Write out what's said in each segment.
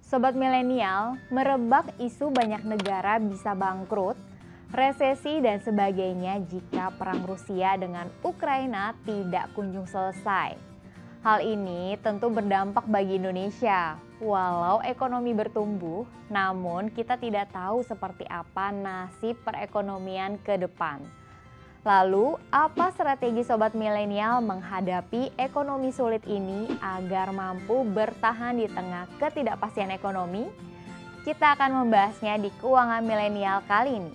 Sobat milenial, merebak isu banyak negara bisa bangkrut, resesi dan sebagainya jika perang Rusia dengan Ukraina tidak kunjung selesai. Hal ini tentu berdampak bagi Indonesia. Walau ekonomi bertumbuh, namun kita tidak tahu seperti apa nasib perekonomian ke depan. Lalu, apa strategi sobat milenial menghadapi ekonomi sulit ini agar mampu bertahan di tengah ketidakpastian ekonomi? Kita akan membahasnya di Keuangan Milenial kali ini.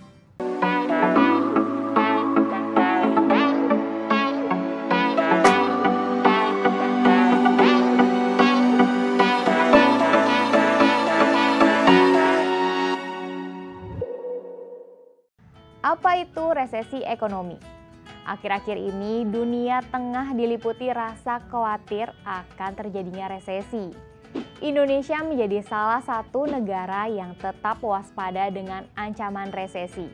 Apa itu resesi ekonomi? Akhir-akhir ini dunia tengah diliputi rasa khawatir akan terjadinya resesi. Indonesia menjadi salah satu negara yang tetap waspada dengan ancaman resesi.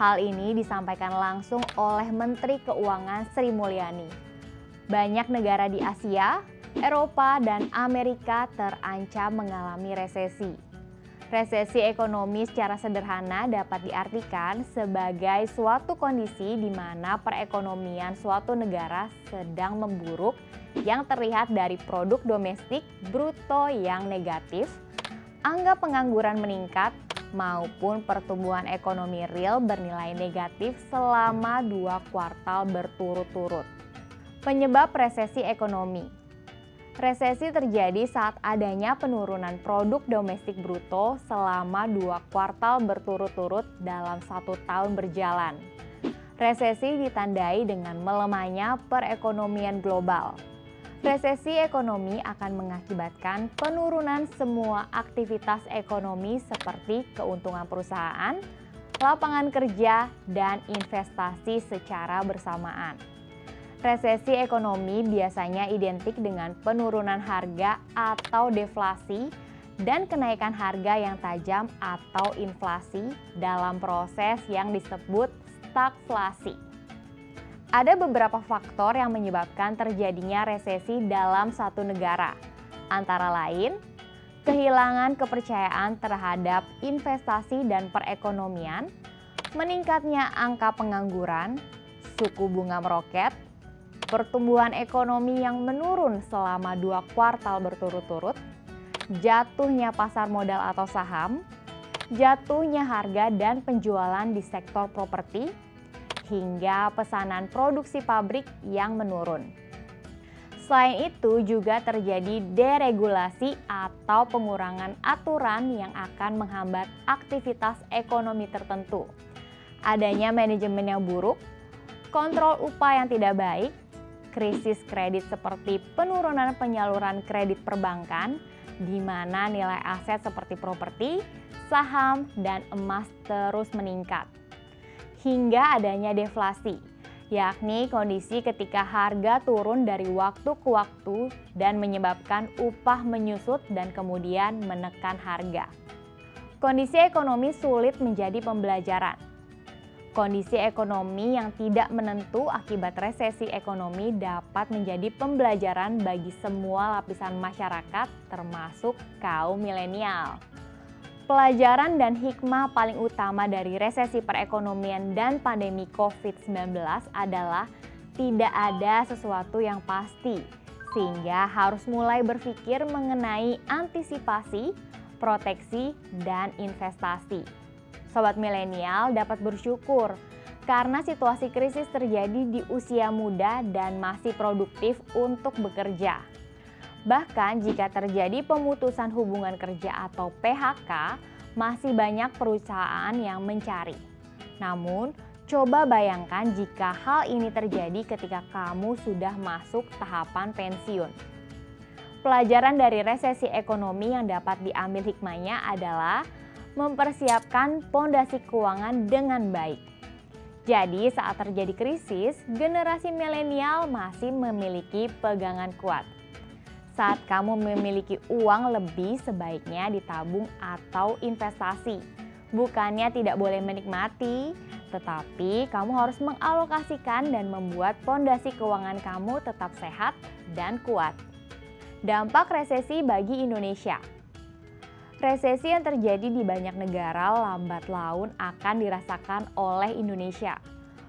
Hal ini disampaikan langsung oleh Menteri Keuangan Sri Mulyani. Banyak negara di Asia, Eropa, dan Amerika terancam mengalami resesi. Resesi ekonomi secara sederhana dapat diartikan sebagai suatu kondisi di mana perekonomian suatu negara sedang memburuk yang terlihat dari produk domestik bruto yang negatif, angka pengangguran meningkat, maupun pertumbuhan ekonomi real bernilai negatif selama 2 kuartal berturut-turut. Penyebab resesi ekonomi. Resesi terjadi saat adanya penurunan produk domestik bruto selama 2 kuartal berturut-turut dalam 1 tahun berjalan. Resesi ditandai dengan melemahnya perekonomian global. Resesi ekonomi akan mengakibatkan penurunan semua aktivitas ekonomi seperti keuntungan perusahaan, lapangan kerja, dan investasi secara bersamaan. Resesi ekonomi biasanya identik dengan penurunan harga atau deflasi dan kenaikan harga yang tajam atau inflasi dalam proses yang disebut stagflasi. Ada beberapa faktor yang menyebabkan terjadinya resesi dalam satu negara, antara lain kehilangan kepercayaan terhadap investasi dan perekonomian, meningkatnya angka pengangguran, suku bunga meroket, pertumbuhan ekonomi yang menurun selama 2 kuartal berturut-turut, jatuhnya pasar modal atau saham, jatuhnya harga dan penjualan di sektor properti, hingga pesanan produksi pabrik yang menurun. Selain itu juga terjadi deregulasi atau pengurangan aturan yang akan menghambat aktivitas ekonomi tertentu. Adanya manajemen yang buruk, kontrol upah yang tidak baik, krisis kredit seperti penurunan penyaluran kredit perbankan, di mana nilai aset seperti properti, saham, dan emas terus meningkat. Hingga adanya deflasi, yakni kondisi ketika harga turun dari waktu ke waktu dan menyebabkan upah menyusut dan kemudian menekan harga. Kondisi ekonomi sulit menjadi pembelajaran. Kondisi ekonomi yang tidak menentu akibat resesi ekonomi dapat menjadi pembelajaran bagi semua lapisan masyarakat termasuk kaum milenial. Pelajaran dan hikmah paling utama dari resesi perekonomian dan pandemi COVID-19 adalah tidak ada sesuatu yang pasti, sehingga harus mulai berpikir mengenai antisipasi, proteksi, dan investasi. Sobat milenial dapat bersyukur karena situasi krisis terjadi di usia muda dan masih produktif untuk bekerja. Bahkan jika terjadi pemutusan hubungan kerja atau PHK, masih banyak perusahaan yang mencari. Namun, coba bayangkan jika hal ini terjadi ketika kamu sudah masuk tahapan pensiun. Pelajaran dari resesi ekonomi yang dapat diambil hikmahnya adalah mempersiapkan pondasi keuangan dengan baik. Jadi saat terjadi krisis, generasi milenial masih memiliki pegangan kuat. Saat kamu memiliki uang lebih, sebaiknya ditabung atau investasi. Bukannya tidak boleh menikmati, tetapi kamu harus mengalokasikan dan membuat pondasi keuangan kamu tetap sehat dan kuat. Dampak resesi bagi Indonesia. Resesi yang terjadi di banyak negara lambat laun akan dirasakan oleh Indonesia.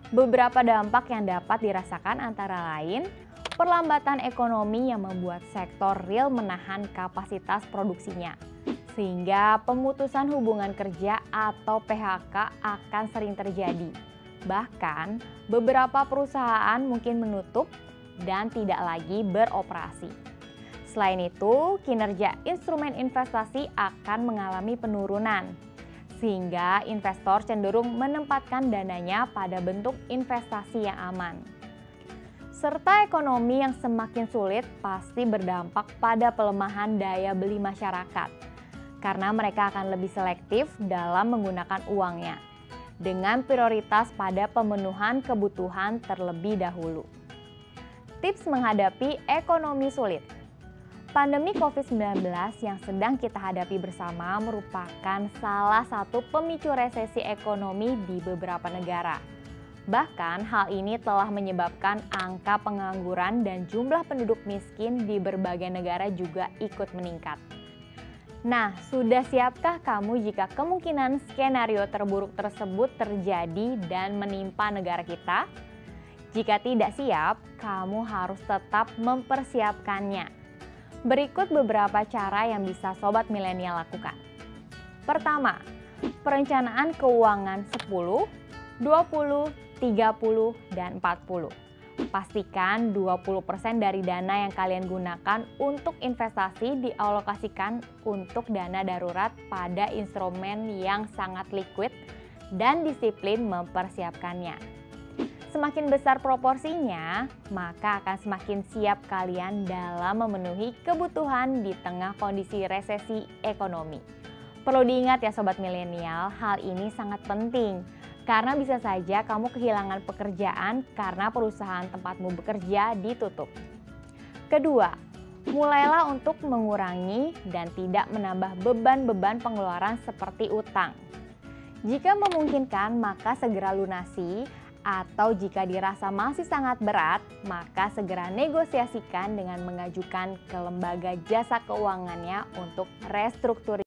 Beberapa dampak yang dapat dirasakan antara lain, perlambatan ekonomi yang membuat sektor real menahan kapasitas produksinya, sehingga pemutusan hubungan kerja atau PHK akan sering terjadi. Bahkan, beberapa perusahaan mungkin menutup dan tidak lagi beroperasi. Selain itu, kinerja instrumen investasi akan mengalami penurunan, sehingga investor cenderung menempatkan dananya pada bentuk investasi yang aman. Serta ekonomi yang semakin sulit pasti berdampak pada pelemahan daya beli masyarakat, karena mereka akan lebih selektif dalam menggunakan uangnya, dengan prioritas pada pemenuhan kebutuhan terlebih dahulu. Tips menghadapi ekonomi sulit. Pandemi COVID-19 yang sedang kita hadapi bersama merupakan salah satu pemicu resesi ekonomi di beberapa negara. Bahkan hal ini telah menyebabkan angka pengangguran dan jumlah penduduk miskin di berbagai negara juga ikut meningkat. Nah, sudah siapkah kamu jika kemungkinan skenario terburuk tersebut terjadi dan menimpa negara kita? Jika tidak siap, kamu harus tetap mempersiapkannya. Berikut beberapa cara yang bisa Sobat Milenial lakukan. Pertama, perencanaan keuangan 10, 20, 30, dan 40. Pastikan 20% dari dana yang kalian gunakan untuk investasi dialokasikan untuk dana darurat pada instrumen yang sangat liquid dan disiplin mempersiapkannya. Semakin besar proporsinya, maka akan semakin siap kalian dalam memenuhi kebutuhan di tengah kondisi resesi ekonomi. Perlu diingat ya Sobat Milenial, hal ini sangat penting karena bisa saja kamu kehilangan pekerjaan karena perusahaan tempatmu bekerja ditutup. Kedua, mulailah untuk mengurangi dan tidak menambah beban-beban pengeluaran seperti utang. Jika memungkinkan, maka segera lunasi. Atau jika dirasa masih sangat berat, maka segera negosiasikan dengan mengajukan ke lembaga jasa keuangannya untuk restrukturisasi.